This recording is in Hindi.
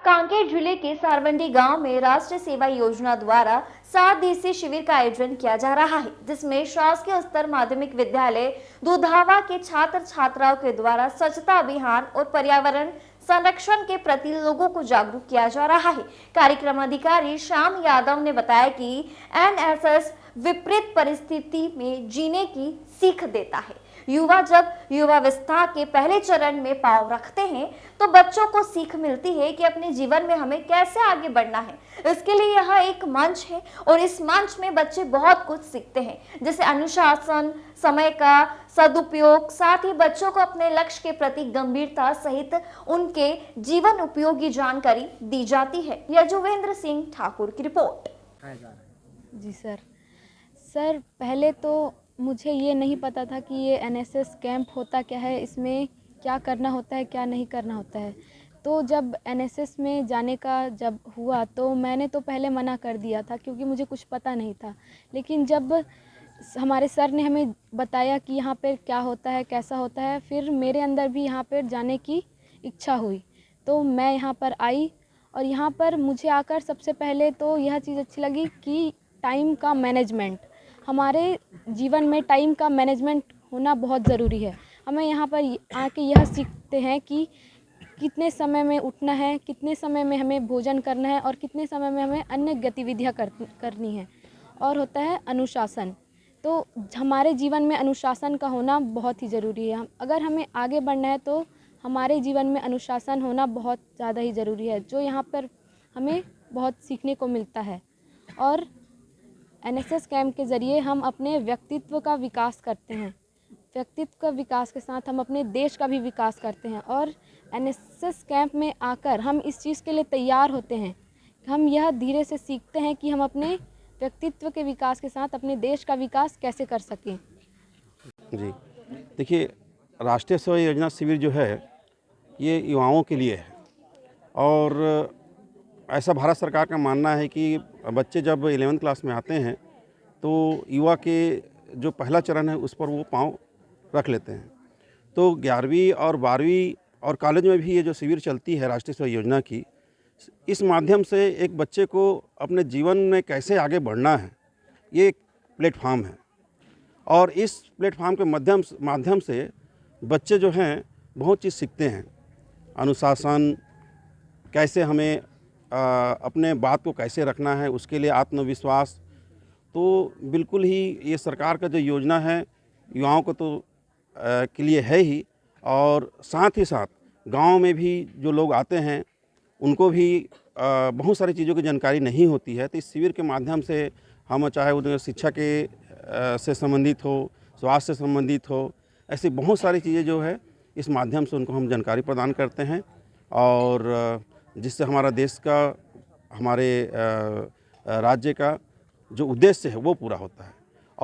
कांकेर जिले के सारवंडी गांव में राष्ट्रीय सेवा योजना द्वारा 7 दिवसीय शिविर का आयोजन किया जा रहा है, जिसमें शासकीय उच्चतर माध्यमिक विद्यालय दुधावा के छात्र छात्राओं के द्वारा स्वच्छता अभियान और पर्यावरण संरक्षण के प्रति लोगों को जागरूक किया जा रहा है। कार्यक्रम अधिकारी श्याम यादव ने बताया कि एनएसएस विपरीत परिस्थिति में जीने की सीख देता है। युवा जब युवावस्था के पहले चरण में पांव रखते हैं तो बच्चों को सीख मिलती है कि अपने जीवन में हमें कैसे आगे बढ़ना है। इसके लिए यह एक मंच है और इस मंच में बच्चे बहुत कुछ सीखते हैं, जैसे अनुशासन, समय का सदुपयोग, साथ ही बच्चों को अपने लक्ष्य के प्रति गंभीरता सहित उनके जीवन उपयोगी जानकारी दी जाती है। यजुवेंद्र सिंह ठाकुर की रिपोर्ट। जी सर, पहले तो मुझे ये नहीं पता था कि ये एनएसएस कैंप होता क्या है, इसमें क्या करना होता है, क्या नहीं करना होता है। तो जब एनएसएस में जाने का जब हुआ तो मैंने तो पहले मना कर दिया था, क्योंकि मुझे कुछ पता नहीं था। लेकिन जब हमारे सर ने हमें बताया कि यहाँ पर क्या होता है, कैसा होता है, फिर मेरे अंदर भी यहाँ पर जाने की इच्छा हुई। तो मैं यहाँ पर आई और यहाँ पर मुझे आकर सबसे पहले तो यह चीज़ अच्छी लगी कि टाइम का मैनेजमेंट, हमारे जीवन में टाइम का मैनेजमेंट होना बहुत ज़रूरी है। हमें यहाँ पर आके यह सीखते हैं कि कितने समय में उठना है, कितने समय में हमें भोजन करना है और कितने समय में हमें अन्य गतिविधियाँ करनी है। और होता है अनुशासन। तो हमारे जीवन में अनुशासन का होना बहुत ही ज़रूरी है। अगर हमें आगे बढ़ना है तो हमारे जीवन में अनुशासन होना बहुत ज़्यादा ही ज़रूरी है, जो यहाँ पर हमें बहुत सीखने को मिलता है। और एनएसएस कैंप के ज़रिए हम अपने व्यक्तित्व का विकास करते हैं। व्यक्तित्व का विकास के साथ हम अपने देश का भी विकास करते हैं। और एनएसएस कैंप में आकर हम इस चीज़ के लिए तैयार होते हैं, हम यह धीरे से सीखते हैं कि हम अपने व्यक्तित्व के विकास के साथ अपने देश का विकास कैसे कर सकें। जी, देखिए, राष्ट्रीय सेवा योजना शिविर जो है ये युवाओं के लिए है। और ऐसा भारत सरकार का मानना है कि बच्चे जब 11वीं क्लास में आते हैं तो युवा के जो पहला चरण है उस पर वो पाँव रख लेते हैं। तो 11वीं और 12वीं और कॉलेज में भी ये जो शिविर चलती है राष्ट्रीय सेवा योजना की, इस माध्यम से एक बच्चे को अपने जीवन में कैसे आगे बढ़ना है, ये एक प्लेटफार्म है। और इस प्लेटफार्म के माध्यम से बच्चे जो हैं बहुत चीज़ सीखते हैं। अनुशासन, कैसे हमें अपने बात को कैसे रखना है, उसके लिए आत्मविश्वास। तो बिल्कुल ही ये सरकार का जो योजना है युवाओं को तो के लिए है ही, और साथ ही साथ गांव में भी जो लोग आते हैं उनको भी बहुत सारी चीज़ों की जानकारी नहीं होती है। तो इस शिविर के माध्यम से हम चाहे वो शिक्षा के से संबंधित हो, स्वास्थ्य से संबंधित हो, ऐसी बहुत सारी चीज़ें जो है इस माध्यम से उनको हम जानकारी प्रदान करते हैं, और जिससे हमारा देश का, हमारे राज्य का जो उद्देश्य है वो पूरा होता है।